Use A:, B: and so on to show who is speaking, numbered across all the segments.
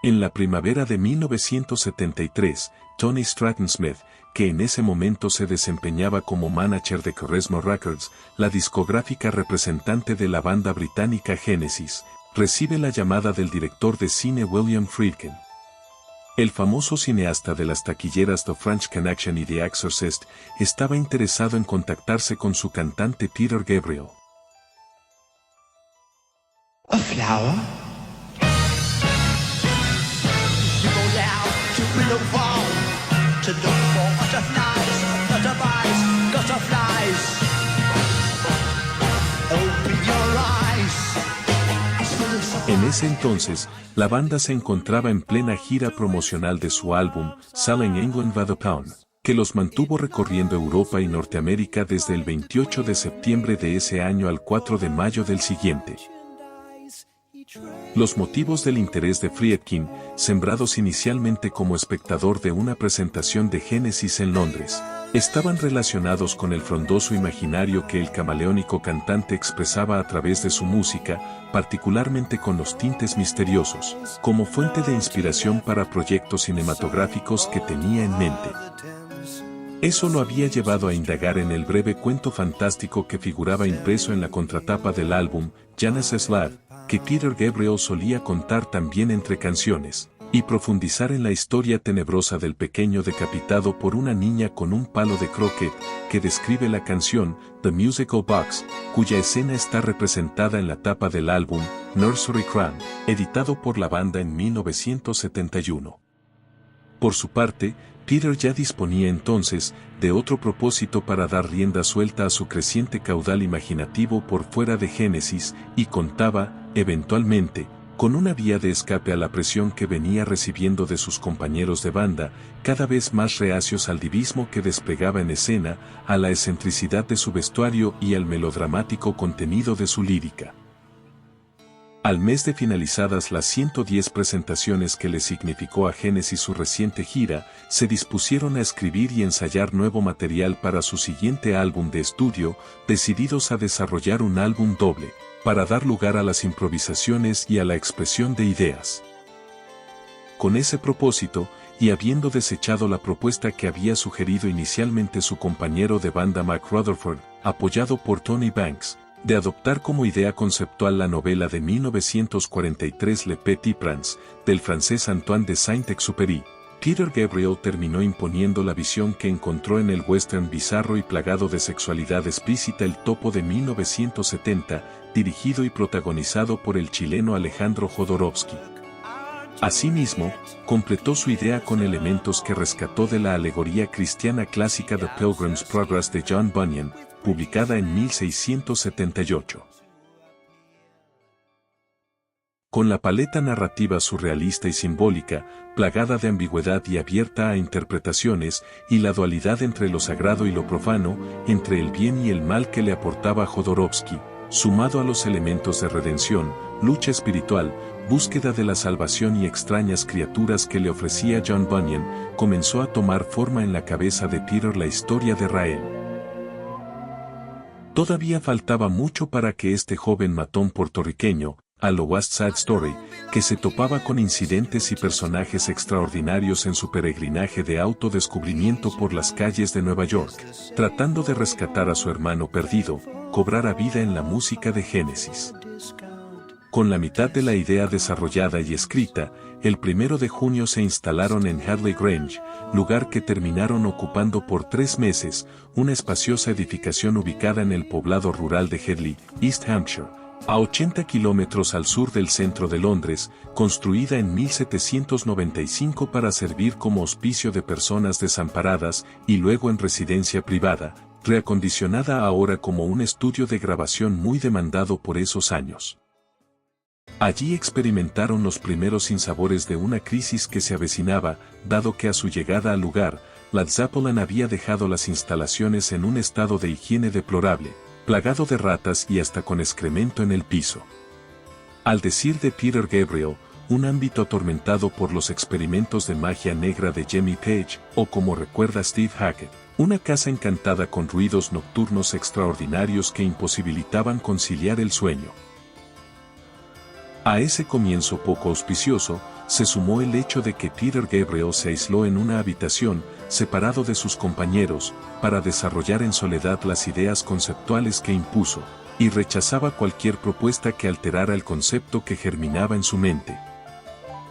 A: En la primavera de 1973, Tony Stratton Smith, que en ese momento se desempeñaba como manager de Charisma Records, la discográfica representante de la banda británica Genesis, recibe la llamada del director de cine William Friedkin. El famoso cineasta de las taquilleras The French Connection y The Exorcist estaba interesado en contactarse con su cantante Peter Gabriel.
B: A flower? You go down to Willow Farm to look for butterflies, butterflies. Open your eyes.
A: En ese entonces, la banda se encontraba en plena gira promocional de su álbum, Selling England by the Pound, que los mantuvo recorriendo Europa y Norteamérica desde el 28 de septiembre de ese año al 4 de mayo del siguiente. Los motivos del interés de Friedkin, sembrados inicialmente como espectador de una presentación de Genesis en Londres, estaban relacionados con el frondoso imaginario que el camaleónico cantante expresaba a través de su música, particularmente con los tintes misteriosos, como fuente de inspiración para proyectos cinematográficos que tenía en mente. Eso lo había llevado a indagar en el breve cuento fantástico que figuraba impreso en la contratapa del álbum, Genesis Lad, que Peter Gabriel solía contar también entre canciones, y profundizar en la historia tenebrosa del pequeño decapitado por una niña con un palo de croquet, que describe la canción The Musical Box, cuya escena está representada en la tapa del álbum Nursery Rhyme, editado por la banda en 1971. Por su parte, Peter ya disponía entonces de otro propósito para dar rienda suelta a su creciente caudal imaginativo por fuera de Genesis y contaba, eventualmente, con una vía de escape a la presión que venía recibiendo de sus compañeros de banda, cada vez más reacios al divismo que desplegaba en escena, a la excentricidad de su vestuario y al melodramático contenido de su lírica. Al mes de finalizadas las 110 presentaciones que le significó a Genesis su reciente gira, se dispusieron a escribir y ensayar nuevo material para su siguiente álbum de estudio, decididos a desarrollar un álbum doble, para dar lugar a las improvisaciones y a la expresión de ideas. Con ese propósito, y habiendo desechado la propuesta que había sugerido inicialmente su compañero de banda Mac Rutherford, apoyado por Tony Banks, de adoptar como idea conceptual la novela de 1943 Le Petit Prince, del francés Antoine de Saint-Exupéry, Peter Gabriel terminó imponiendo la visión que encontró en el western bizarro y plagado de sexualidad explícita El Topo de 1970, dirigido y protagonizado por el chileno Alejandro Jodorowsky. Asimismo, completó su idea con elementos que rescató de la alegoría cristiana clásica The Pilgrim's Progress de John Bunyan, publicada en 1678. Con la paleta narrativa surrealista y simbólica, plagada de ambigüedad y abierta a interpretaciones, y la dualidad entre lo sagrado y lo profano, entre el bien y el mal que le aportaba Jodorowsky, sumado a los elementos de redención, lucha espiritual, búsqueda de la salvación y extrañas criaturas que le ofrecía John Bunyan, comenzó a tomar forma en la cabeza de Peter la historia de Rael. Todavía faltaba mucho para que este joven matón puertorriqueño, a lo West Side Story, que se topaba con incidentes y personajes extraordinarios en su peregrinaje de autodescubrimiento por las calles de Nueva York, tratando de rescatar a su hermano perdido, cobrara vida en la música de Genesis. Con la mitad de la idea desarrollada y escrita, el 1 de junio se instalaron en Hadley Grange, lugar que terminaron ocupando por 3 meses, una espaciosa edificación ubicada en el poblado rural de Headley, East Hampshire, a 80 kilómetros al sur del centro de Londres, construida en 1795 para servir como hospicio de personas desamparadas y luego en residencia privada, reacondicionada ahora como un estudio de grabación muy demandado por esos años. Allí experimentaron los primeros sinsabores de una crisis que se avecinaba, dado que a su llegada al lugar, Led Zeppelin había dejado las instalaciones en un estado de higiene deplorable, plagado de ratas y hasta con excremento en el piso. Al decir de Peter Gabriel, un ámbito atormentado por los experimentos de magia negra de Jimmy Page, o como recuerda Steve Hackett, una casa encantada con ruidos nocturnos extraordinarios que imposibilitaban conciliar el sueño. A ese comienzo poco auspicioso, se sumó el hecho de que Peter Gabriel se aisló en una habitación, separado de sus compañeros, para desarrollar en soledad las ideas conceptuales que impuso, y rechazaba cualquier propuesta que alterara el concepto que germinaba en su mente.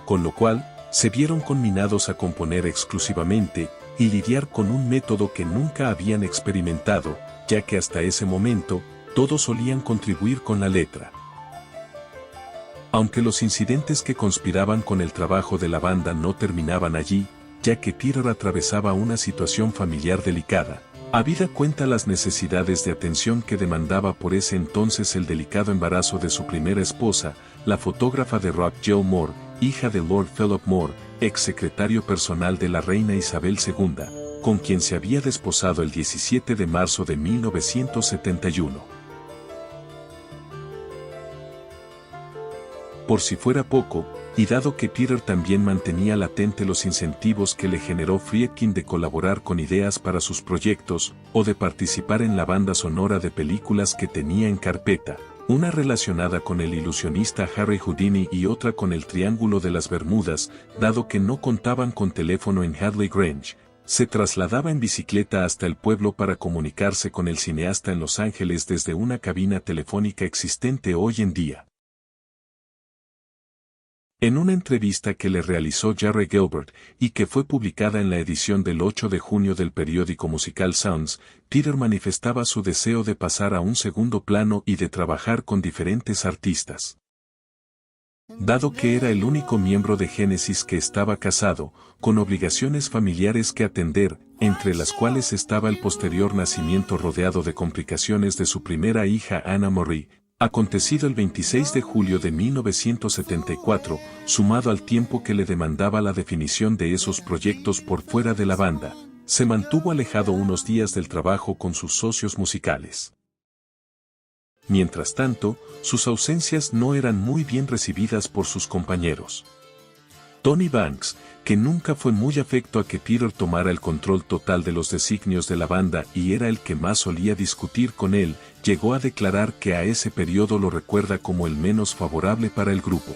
A: Con lo cual, se vieron conminados a componer exclusivamente, y lidiar con un método que nunca habían experimentado, ya que hasta ese momento, todos solían contribuir con la letra. Aunque los incidentes que conspiraban con el trabajo de la banda no terminaban allí, ya que Peter atravesaba una situación familiar delicada, habida cuenta las necesidades de atención que demandaba por ese entonces el delicado embarazo de su primera esposa, la fotógrafa de rock Jill Moore, hija de Lord Philip Moore, ex secretario personal de la reina Isabel II, con quien se había desposado el 17 de marzo de 1971. Por si fuera poco, y dado que Peter también mantenía latente los incentivos que le generó Friedkin de colaborar con ideas para sus proyectos, o de participar en la banda sonora de películas que tenía en carpeta, una relacionada con el ilusionista Harry Houdini y otra con el Triángulo de las Bermudas, dado que no contaban con teléfono en Hadley Grange, se trasladaba en bicicleta hasta el pueblo para comunicarse con el cineasta en Los Ángeles desde una cabina telefónica existente hoy en día. En una entrevista que le realizó Jerry Gilbert y que fue publicada en la edición del 8 de junio del periódico musical Sounds, Peter manifestaba su deseo de pasar a un segundo plano y de trabajar con diferentes artistas. Dado que era el único miembro de Genesis que estaba casado, con obligaciones familiares que atender, entre las cuales estaba el posterior nacimiento rodeado de complicaciones de su primera hija Anna Marie, acontecido el 26 de julio de 1974, sumado al tiempo que le demandaba la definición de esos proyectos por fuera de la banda, se mantuvo alejado unos días del trabajo con sus socios musicales. Mientras tanto, sus ausencias no eran muy bien recibidas por sus compañeros. Tony Banks, que nunca fue muy afecto a que Peter tomara el control total de los designios de la banda y era el que más solía discutir con él, llegó a declarar que a ese periodo lo recuerda como el menos favorable para el grupo.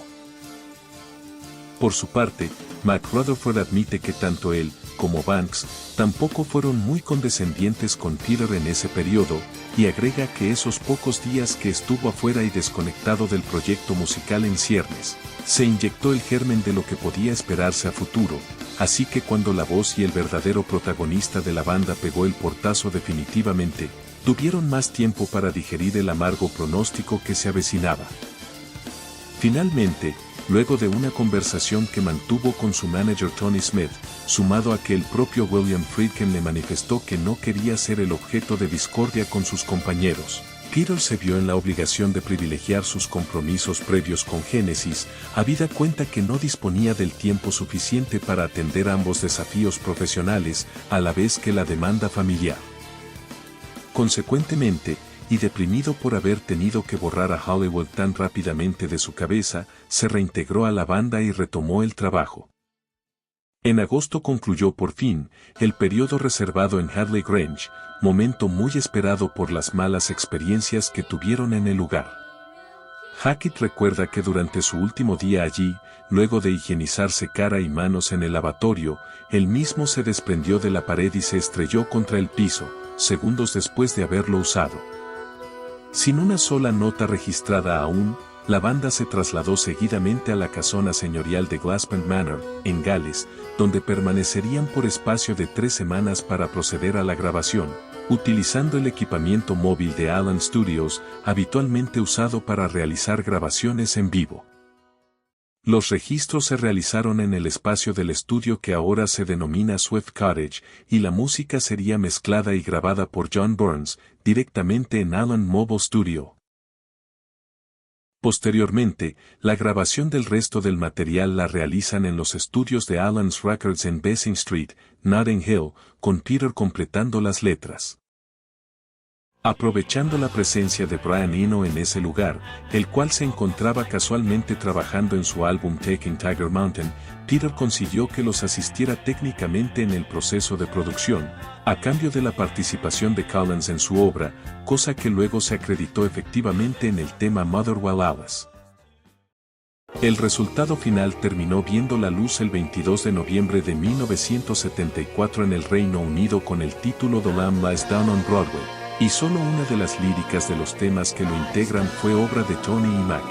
A: Por su parte, Mac Rutherford admite que tanto él, como Banks, tampoco fueron muy condescendientes con Peter en ese periodo, y agrega que esos pocos días que estuvo afuera y desconectado del proyecto musical en ciernes, se inyectó el germen de lo que podía esperarse a futuro, así que cuando la voz y el verdadero protagonista de la banda pegó el portazo definitivamente, tuvieron más tiempo para digerir el amargo pronóstico que se avecinaba. Finalmente, luego de una conversación que mantuvo con su manager Tony Smith, sumado a que el propio William Friedkin le manifestó que no quería ser el objeto de discordia con sus compañeros, Peter se vio en la obligación de privilegiar sus compromisos previos con Genesis, habida cuenta que no disponía del tiempo suficiente para atender ambos desafíos profesionales, a la vez que la demanda familiar. Consecuentemente, y deprimido por haber tenido que borrar a Hollywood tan rápidamente de su cabeza, se reintegró a la banda y retomó el trabajo. En agosto concluyó por fin el periodo reservado en Hadley Grange, momento muy esperado por las malas experiencias que tuvieron en el lugar. Hackett recuerda que durante su último día allí, luego de higienizarse cara y manos en el lavatorio, él mismo se desprendió de la pared y se estrelló contra el piso, segundos después de haberlo usado. Sin una sola nota registrada aún, la banda se trasladó seguidamente a la casona señorial de Glassbend Manor, en Gales, donde permanecerían por espacio de 3 semanas para proceder a la grabación, utilizando el equipamiento móvil de Alan Studios, habitualmente usado para realizar grabaciones en vivo. Los registros se realizaron en el espacio del estudio que ahora se denomina Swift Cottage, y la música sería mezclada y grabada por John Burns, directamente en Alan Mobile Studio. Posteriormente, la grabación del resto del material la realizan en los estudios de Alan's Records en Basing Street, Notting Hill, con Peter completando las letras. Aprovechando la presencia de Brian Eno en ese lugar, el cual se encontraba casualmente trabajando en su álbum Taking Tiger Mountain, Peter consiguió que los asistiera técnicamente en el proceso de producción, a cambio de la participación de Collins en su obra, cosa que luego se acreditó efectivamente en el tema Motherwell Alice. El resultado final terminó viendo la luz el 22 de noviembre de 1974 en el Reino Unido con el título The Lamb Lies Down on Broadway, y solo una de las líricas de los temas que lo integran fue obra de Tony y Mac.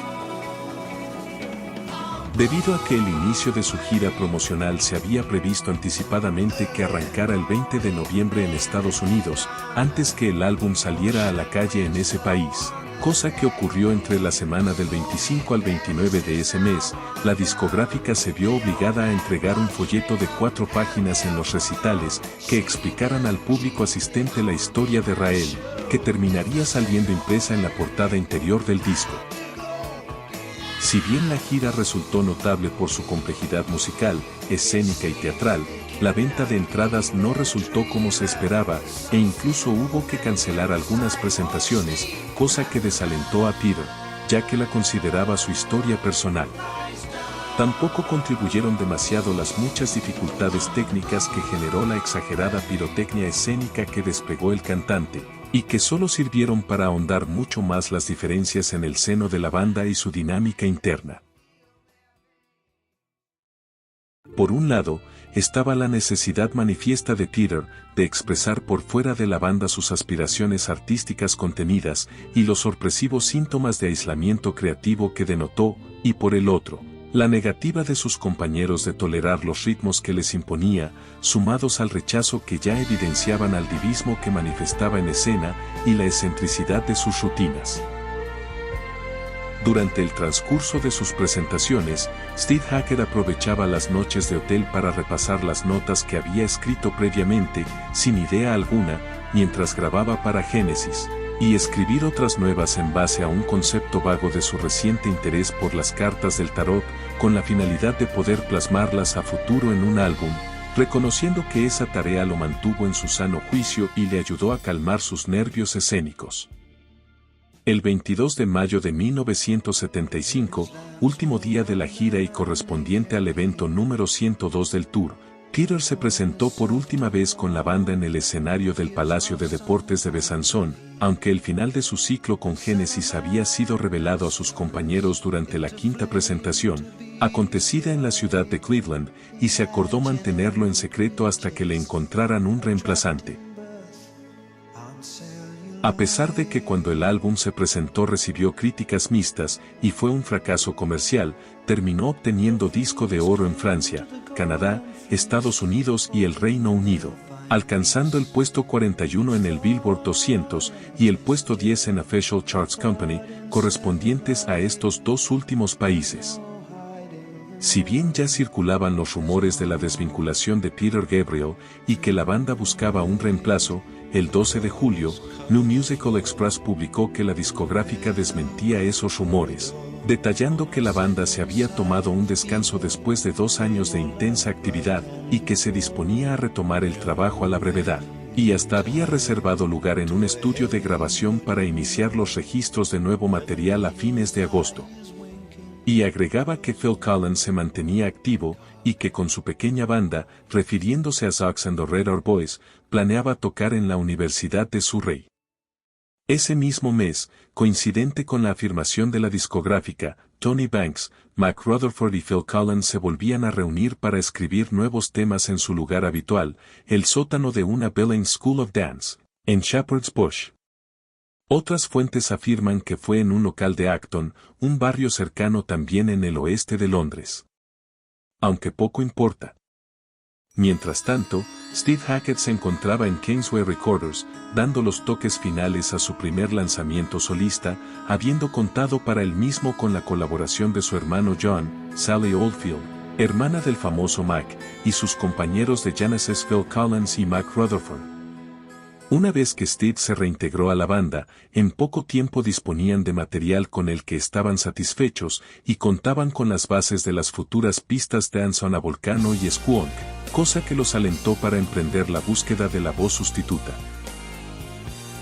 A: Debido a que el inicio de su gira promocional se había previsto anticipadamente que arrancara el 20 de noviembre en Estados Unidos, antes que el álbum saliera a la calle en ese país, cosa que ocurrió entre la semana del 25 al 29 de ese mes, la discográfica se vio obligada a entregar un folleto de 4 páginas en los recitales que explicaran al público asistente la historia de Rael, que terminaría saliendo impresa en la portada interior del disco. Si bien la gira resultó notable por su complejidad musical, escénica y teatral, la venta de entradas no resultó como se esperaba, e incluso hubo que cancelar algunas presentaciones, cosa que desalentó a Peter, ya que la consideraba su historia personal. Tampoco contribuyeron demasiado las muchas dificultades técnicas que generó la exagerada pirotecnia escénica que desplegó el cantante, y que solo sirvieron para ahondar mucho más las diferencias en el seno de la banda y su dinámica interna. Por un lado, estaba la necesidad manifiesta de Peter de expresar por fuera de la banda sus aspiraciones artísticas contenidas y los sorpresivos síntomas de aislamiento creativo que denotó, y por el otro, la negativa de sus compañeros de tolerar los ritmos que les imponía, sumados al rechazo que ya evidenciaban al divismo que manifestaba en escena y la excentricidad de sus rutinas. Durante el transcurso de sus presentaciones, Steve Hackett aprovechaba las noches de hotel para repasar las notas que había escrito previamente, sin idea alguna, mientras grababa para Genesis, y escribir otras nuevas en base a un concepto vago de su reciente interés por las cartas del tarot, con la finalidad de poder plasmarlas a futuro en un álbum, reconociendo que esa tarea lo mantuvo en su sano juicio y le ayudó a calmar sus nervios escénicos. El 22 de mayo de 1975, último día de la gira y correspondiente al evento número 102 del tour, Peter se presentó por última vez con la banda en el escenario del Palacio de Deportes de Besançon, aunque el final de su ciclo con Genesis había sido revelado a sus compañeros durante la quinta presentación, acontecida en la ciudad de Cleveland, y se acordó mantenerlo en secreto hasta que le encontraran un reemplazante. A pesar de que cuando el álbum se presentó recibió críticas mixtas y fue un fracaso comercial, terminó obteniendo disco de oro en Francia, Canadá, Estados Unidos y el Reino Unido, alcanzando el puesto 41 en el Billboard 200 y el puesto 10 en Official Charts Company, correspondientes a estos dos últimos países. Si bien ya circulaban los rumores de la desvinculación de Peter Gabriel y que la banda buscaba un reemplazo, el 12 de julio, New Musical Express publicó que la discográfica desmentía esos rumores, detallando que la banda se había tomado un descanso después de 2 años de intensa actividad y que se disponía a retomar el trabajo a la brevedad, y hasta había reservado lugar en un estudio de grabación para iniciar los registros de nuevo material a fines de agosto. Y agregaba que Phil Collins se mantenía activo y que con su pequeña banda, refiriéndose a Sox and the Red Hot Boys, planeaba tocar en la Universidad de Surrey. Ese mismo mes, coincidente con la afirmación de la discográfica, Tony Banks, Mac Rutherford y Phil Collins se volvían a reunir para escribir nuevos temas en su lugar habitual, el sótano de una Billings School of Dance, en Shepherd's Bush. Otras fuentes afirman que fue en un local de Acton, un barrio cercano también en el oeste de Londres. Aunque poco importa. Mientras tanto, Steve Hackett se encontraba en Kingsway Recorders, dando los toques finales a su primer lanzamiento solista, habiendo contado para él mismo con la colaboración de su hermano John, Sally Oldfield, hermana del famoso Mac, y sus compañeros de Genesis Phil Collins y Mac Rutherford. Una vez que Steve se reintegró a la banda, en poco tiempo disponían de material con el que estaban satisfechos y contaban con las bases de las futuras pistas Dance on a Volcano y Squonk, cosa que los alentó para emprender la búsqueda de la voz sustituta.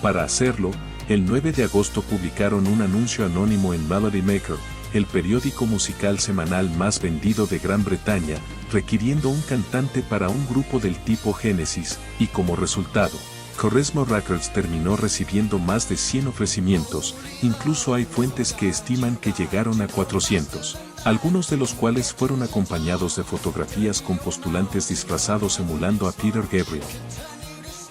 A: Para hacerlo, el 9 de agosto publicaron un anuncio anónimo en Melody Maker, el periódico musical semanal más vendido de Gran Bretaña, requiriendo un cantante para un grupo del tipo Genesis, y como resultado, Charisma Records terminó recibiendo más de 100 ofrecimientos, incluso hay fuentes que estiman que llegaron a 400. algunos de los cuales fueron acompañados de fotografías con postulantes disfrazados emulando a Peter Gabriel.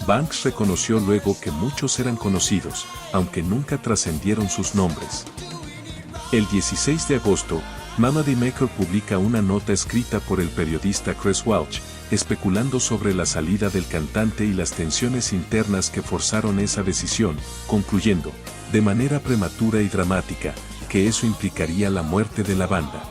A: Banks reconoció luego que muchos eran conocidos, aunque nunca trascendieron sus nombres. El 16 de agosto, Melody Maker publica una nota escrita por el periodista Chris Welch, especulando sobre la salida del cantante y las tensiones internas que forzaron esa decisión, concluyendo, de manera prematura y dramática, que eso implicaría la muerte de la banda.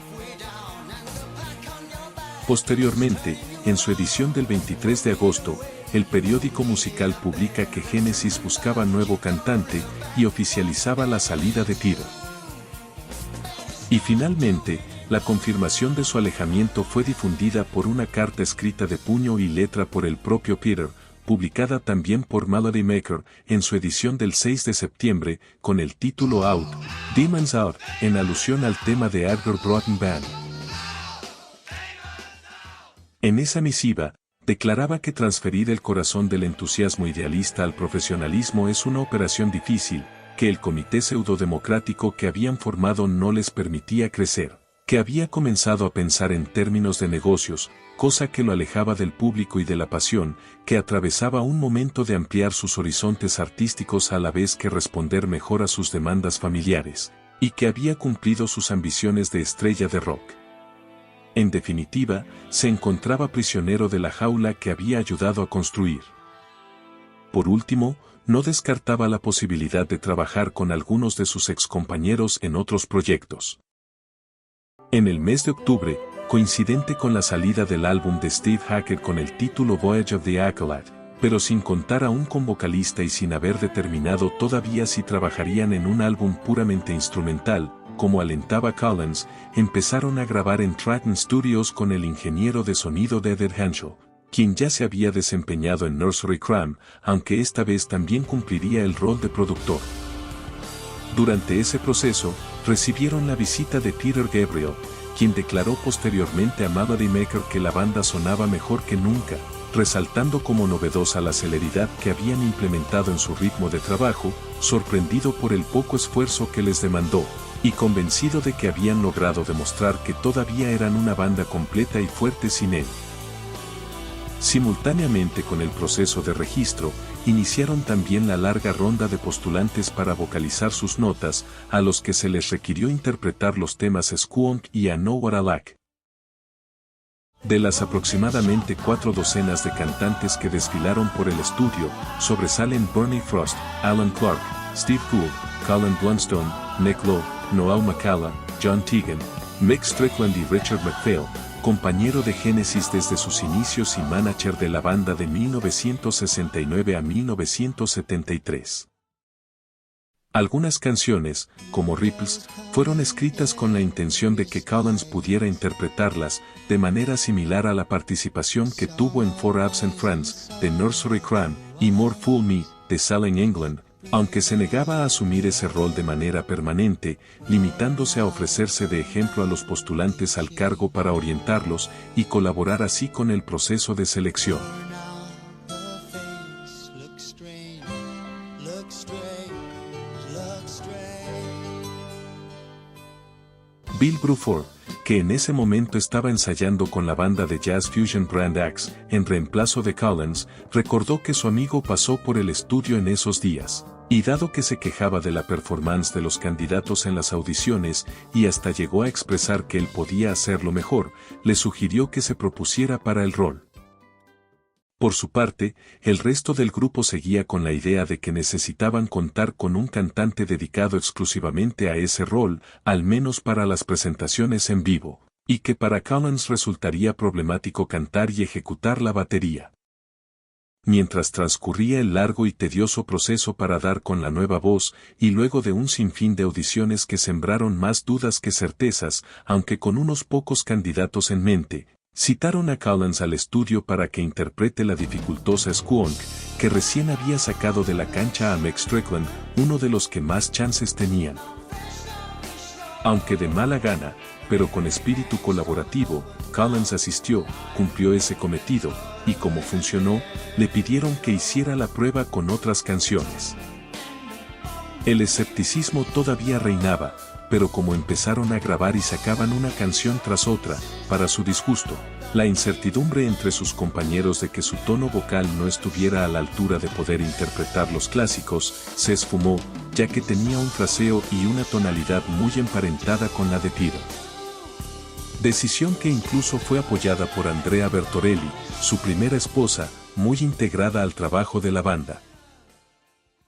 A: Posteriormente, en su edición del 23 de agosto, el periódico musical publica que Genesis buscaba nuevo cantante y oficializaba la salida de Peter. Y finalmente, la confirmación de su alejamiento fue difundida por una carta escrita de puño y letra por el propio Peter, publicada también por Melody Maker en su edición del 6 de septiembre, con el título Out, Demons Out, en alusión al tema de Edgar Broughton Band. En esa misiva, declaraba que transferir el corazón del entusiasmo idealista al profesionalismo es una operación difícil, que el comité pseudodemocrático que habían formado no les permitía crecer, que había comenzado a pensar en términos de negocios, cosa que lo alejaba del público y de la pasión, que atravesaba un momento de ampliar sus horizontes artísticos a la vez que responder mejor a sus demandas familiares, y que había cumplido sus ambiciones de estrella de rock. En definitiva, se encontraba prisionero de la jaula que había ayudado a construir. Por último, no descartaba la posibilidad de trabajar con algunos de sus excompañeros en otros proyectos. En el mes de octubre, coincidente con la salida del álbum de Steve Hackett con el título Voyage of the Acolyte, pero sin contar aún con vocalista y sin haber determinado todavía si trabajarían en un álbum puramente instrumental, como alentaba Collins, empezaron a grabar en Triton Studios con el ingeniero de sonido de Ed Henschel, quien ya se había desempeñado en Nursery Cram, aunque esta vez también cumpliría el rol de productor. Durante ese proceso, recibieron la visita de Peter Gabriel, quien declaró posteriormente a Melody Maker que la banda sonaba mejor que nunca, resaltando como novedosa la celeridad que habían implementado en su ritmo de trabajo, sorprendido por el poco esfuerzo que les demandó, y convencido de que habían logrado demostrar que todavía eran una banda completa y fuerte sin él. Simultáneamente con el proceso de registro, iniciaron también la larga ronda de postulantes para vocalizar sus notas, a los que se les requirió interpretar los temas Squonk y I Know What I Like. De las aproximadamente 4 docenas de cantantes que desfilaron por el estudio, sobresalen Bernie Frost, Alan Clark, Steve Gould, Colin Blunstone, Nick Lowe, Noel McCalla, John Teagan, Mick Strickland y Richard McPhail, compañero de Genesis desde sus inicios y manager de la banda de 1969 a 1973. Algunas canciones, como Ripples, fueron escritas con la intención de que Collins pudiera interpretarlas, de manera similar a la participación que tuvo en Four Absent Friends, de Nursery Cram, y More Fool Me, de Selling England, aunque se negaba a asumir ese rol de manera permanente, limitándose a ofrecerse de ejemplo a los postulantes al cargo para orientarlos y colaborar así con el proceso de selección. Bill Bruford, que en ese momento estaba ensayando con la banda de jazz fusion Brand X, en reemplazo de Collins, recordó que su amigo pasó por el estudio en esos días, y dado que se quejaba de la performance de los candidatos en las audiciones y hasta llegó a expresar que él podía hacerlo mejor, le sugirió que se propusiera para el rol. Por su parte, el resto del grupo seguía con la idea de que necesitaban contar con un cantante dedicado exclusivamente a ese rol, al menos para las presentaciones en vivo, y que para Collins resultaría problemático cantar y ejecutar la batería. Mientras transcurría el largo y tedioso proceso para dar con la nueva voz, y luego de un sinfín de audiciones que sembraron más dudas que certezas, aunque con unos pocos candidatos en mente, citaron a Collins al estudio para que interprete la dificultosa Squonk, que recién había sacado de la cancha a Mick Strickland, uno de los que más chances tenían. Aunque de mala gana, pero con espíritu colaborativo, Collins asistió, cumplió ese cometido, y como funcionó, le pidieron que hiciera la prueba con otras canciones. El escepticismo todavía reinaba, pero como empezaron a grabar y sacaban una canción tras otra, para su disgusto, la incertidumbre entre sus compañeros de que su tono vocal no estuviera a la altura de poder interpretar los clásicos, se esfumó, ya que tenía un fraseo y una tonalidad muy emparentada con la de Peter. Decisión que incluso fue apoyada por Andrea Bertorelli, su primera esposa, muy integrada al trabajo de la banda.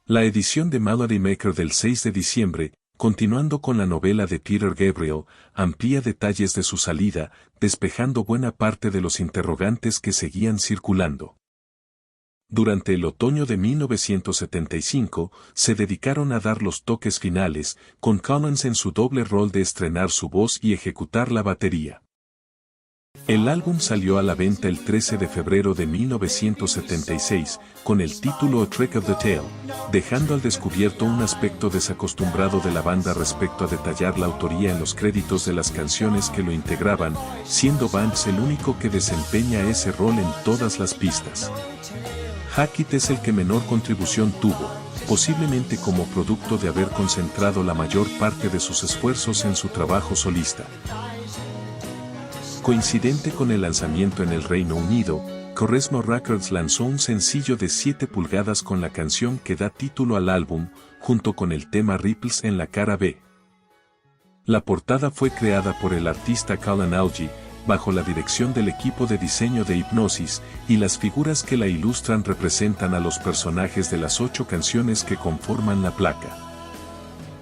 A: La edición de Melody Maker del 6 de diciembre, continuando con la novela de Peter Gabriel, amplía detalles de su salida, despejando buena parte de los interrogantes que seguían circulando. Durante el otoño de 1975, se dedicaron a dar los toques finales, con Collins en su doble rol de estrenar su voz y ejecutar la batería. El álbum salió a la venta el 13 de febrero de 1976, con el título A Trick of the Tail, dejando al descubierto un aspecto desacostumbrado de la banda respecto a detallar la autoría en los créditos de las canciones que lo integraban, siendo Banks el único que desempeña ese rol en todas las pistas. Hackett es el que menor contribución tuvo, posiblemente como producto de haber concentrado la mayor parte de sus esfuerzos en su trabajo solista. Coincidente con el lanzamiento en el Reino Unido, Charisma Records lanzó un sencillo de 7 pulgadas con la canción que da título al álbum, junto con el tema Ripples en la cara B. La portada fue creada por el artista Colin Algie, bajo la dirección del equipo de diseño de Hipnosis, y las figuras que la ilustran representan a los personajes de las 8 canciones que conforman la placa.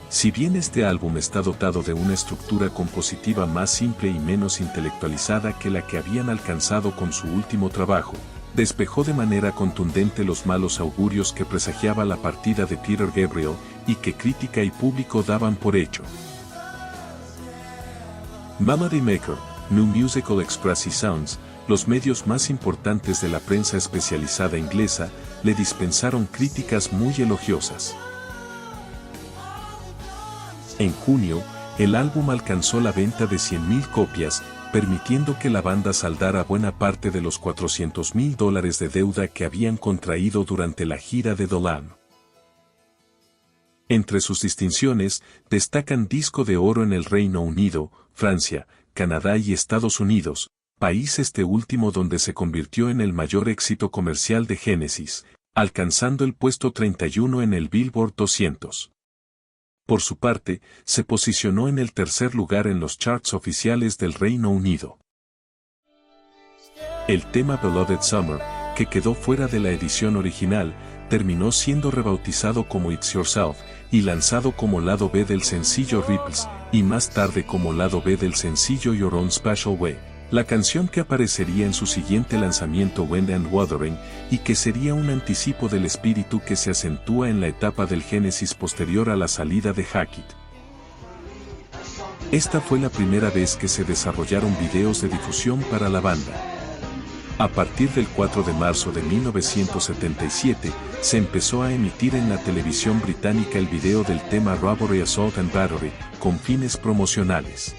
A: Si bien este álbum está dotado de una estructura compositiva más simple y menos intelectualizada que la que habían alcanzado con su último trabajo, despejó de manera contundente los malos augurios que presagiaba la partida de Peter Gabriel y que crítica y público daban por hecho. Melody Maker, New Musical Express y Sounds, los medios más importantes de la prensa especializada inglesa, le dispensaron críticas muy elogiosas. En junio, el álbum alcanzó la venta de 100.000 copias, permitiendo que la banda saldara buena parte de los $400.000 de deuda que habían contraído durante la gira de Dolan. Entre sus distinciones, destacan disco de oro en el Reino Unido, Francia, Canadá y Estados Unidos, país este último donde se convirtió en el mayor éxito comercial de Genesis, alcanzando el puesto 31 en el Billboard 200. Por su parte, se posicionó en el tercer lugar en los charts oficiales del Reino Unido. El tema Beloved Summer, que quedó fuera de la edición original, terminó siendo rebautizado como It's Yourself, y lanzado como lado B del sencillo Ripples, y más tarde como lado B del sencillo Your Own Special Way, la canción que aparecería en su siguiente lanzamiento Wind and Wuthering, y que sería un anticipo del espíritu que se acentúa en la etapa del Génesis posterior a la salida de Hackett. Esta fue la primera vez que se desarrollaron videos de difusión para la banda. A partir del 4 de marzo de 1977, se empezó a emitir en la televisión británica el video del tema Robbery, Assault and Battery, con fines promocionales.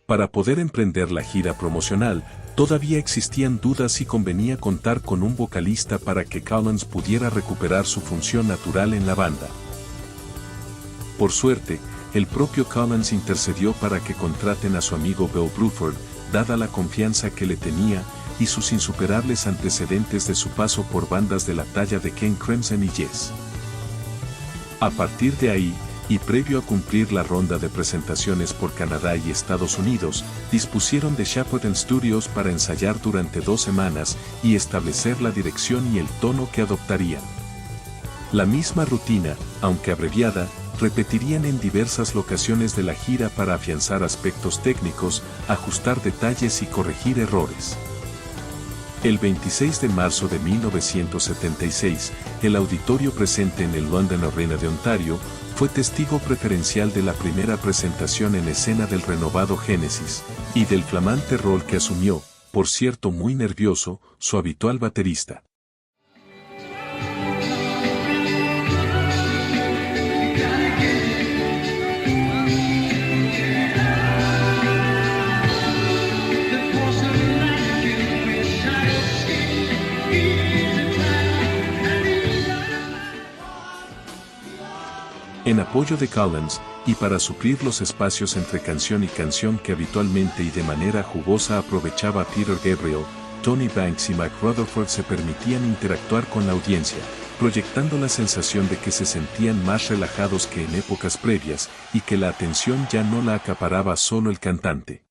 A: Para poder emprender la gira promocional, todavía existían dudas si convenía contar con un vocalista para que Collins pudiera recuperar su función natural en la banda. Por suerte, el propio Collins intercedió para que contraten a su amigo Bill Bruford, dada la confianza que le tenía, y sus insuperables antecedentes de su paso por bandas de la talla de King Crimson y Yes. A partir de ahí, y previo a cumplir la ronda de presentaciones por Canadá y Estados Unidos, dispusieron de Shepperton Studios para ensayar durante 2 semanas y establecer la dirección y el tono que adoptarían. La misma rutina, aunque abreviada, repetirían en diversas locaciones de la gira para afianzar aspectos técnicos, ajustar detalles y corregir errores. El 26 de marzo de 1976, el auditorio presente en el London Arena de Ontario, fue testigo preferencial de la primera presentación en escena del renovado Genesis, y del flamante rol que asumió, por cierto muy nervioso, su habitual baterista. En apoyo de Collins, y para suplir los espacios entre canción y canción que habitualmente y de manera jugosa aprovechaba Peter Gabriel, Tony Banks y Mac Rutherford se permitían interactuar con la audiencia, proyectando la sensación de que se sentían más relajados que en épocas previas, y que la atención ya no la acaparaba solo el cantante.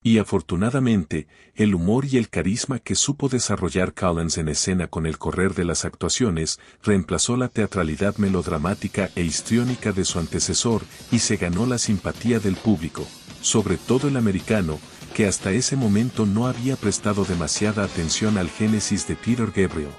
A: Y afortunadamente, el humor y el carisma que supo desarrollar Collins en escena con el correr de las actuaciones, reemplazó la teatralidad melodramática e histriónica de su antecesor, y se ganó la simpatía del público, sobre todo el americano, que hasta ese momento no había prestado demasiada atención al génesis de Peter Gabriel.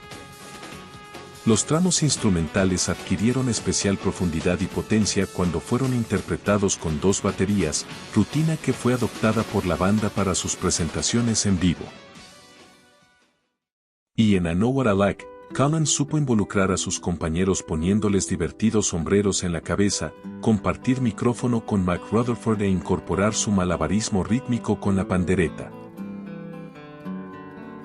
A: Los tramos instrumentales adquirieron especial profundidad y potencia cuando fueron interpretados con dos baterías, rutina que fue adoptada por la banda para sus presentaciones en vivo. Y en I Know What I Like, Collins supo involucrar a sus compañeros poniéndoles divertidos sombreros en la cabeza, compartir micrófono con Mac Rutherford e incorporar su malabarismo rítmico con la pandereta.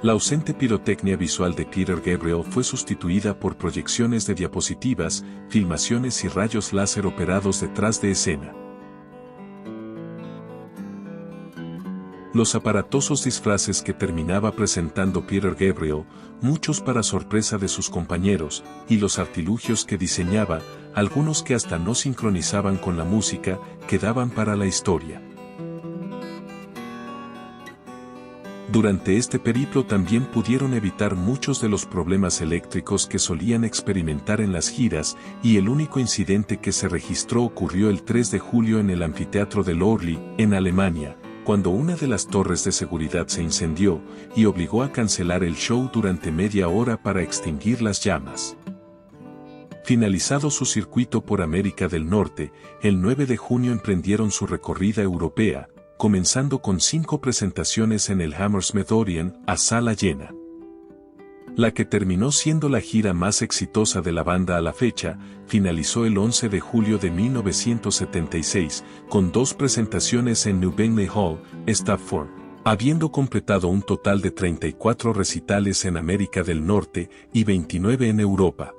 A: La ausente pirotecnia visual de Peter Gabriel fue sustituida por proyecciones de diapositivas, filmaciones y rayos láser operados detrás de escena. Los aparatosos disfraces que terminaba presentando Peter Gabriel, muchos para sorpresa de sus compañeros, y los artilugios que diseñaba, algunos que hasta no sincronizaban con la música, quedaban para la historia. Durante este periplo también pudieron evitar muchos de los problemas eléctricos que solían experimentar en las giras, y el único incidente que se registró ocurrió el 3 de julio en el anfiteatro de Lorly, en Alemania, cuando una de las torres de seguridad se incendió, y obligó a cancelar el show durante media hora para extinguir las llamas. Finalizado su circuito por América del Norte, el 9 de junio emprendieron su recorrida europea, comenzando con 5 presentaciones en el Hammersmith Odeon, a sala llena. La que terminó siendo la gira más exitosa de la banda a la fecha, finalizó el 11 de julio de 1976, con 2 presentaciones en New Bentley Hall, Stafford, habiendo completado un total de 34 recitales en América del Norte y 29 en Europa.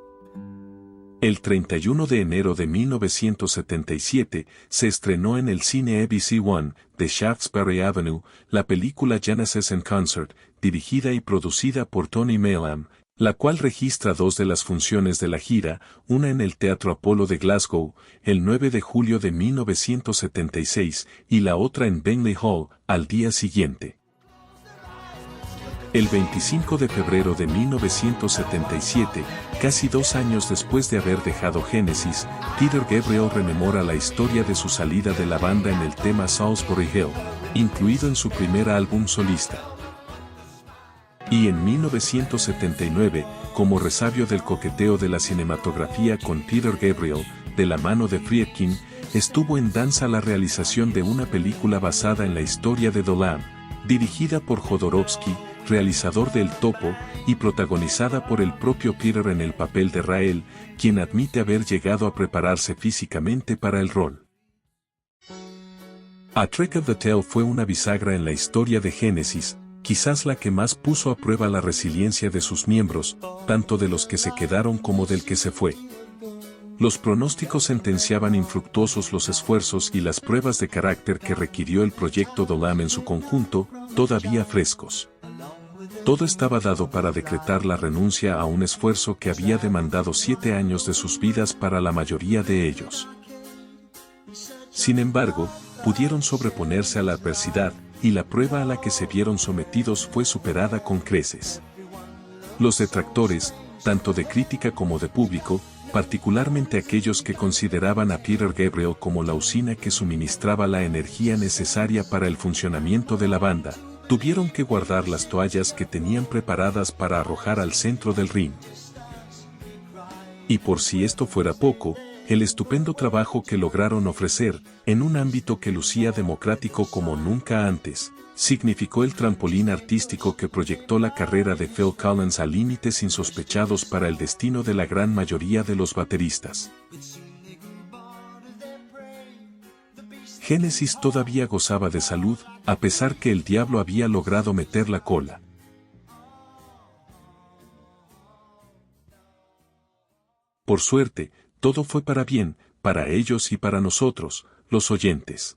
A: El 31 de enero de 1977 se estrenó en el cine ABC One de Shaftesbury Avenue la película Genesis in Concert, dirigida y producida por Tony Melam, la cual registra 2 de las funciones de la gira, una en el Teatro Apollo de Glasgow, el 9 de julio de 1976, y la otra en Bentley Hall, al día siguiente. El 25 de febrero de 1977, casi 2 años después de haber dejado Genesis, Peter Gabriel rememora la historia de su salida de la banda en el tema Salisbury Hill, incluido en su primer álbum solista. Y en 1979, como resabio del coqueteo de la cinematografía con Peter Gabriel, de la mano de Friedkin, estuvo en danza la realización de una película basada en la historia de Dolan, dirigida por Jodorowsky, realizador de El Topo, y protagonizada por el propio Peter en el papel de Rael, quien admite haber llegado a prepararse físicamente para el rol. A Trick of the Tail fue una bisagra en la historia de Genesis, quizás la que más puso a prueba la resiliencia de sus miembros, tanto de los que se quedaron como del que se fue. Los pronósticos sentenciaban infructuosos los esfuerzos y las pruebas de carácter que requirió el proyecto Dolan en su conjunto, todavía frescos. Todo estaba dado para decretar la renuncia a un esfuerzo que había demandado 7 años de sus vidas para la mayoría de ellos. Sin embargo, pudieron sobreponerse a la adversidad, y la prueba a la que se vieron sometidos fue superada con creces. Los detractores, tanto de crítica como de público, particularmente aquellos que consideraban a Peter Gabriel como la usina que suministraba la energía necesaria para el funcionamiento de la banda, tuvieron que guardar las toallas que tenían preparadas para arrojar al centro del ring. Y por si esto fuera poco, el estupendo trabajo que lograron ofrecer, en un ámbito que lucía democrático como nunca antes, significó el trampolín artístico que proyectó la carrera de Phil Collins a límites insospechados para el destino de la gran mayoría de los bateristas. Genesis todavía gozaba de salud, a pesar que el diablo había logrado meter la cola. Por suerte, todo fue para bien, para ellos y para nosotros, los oyentes.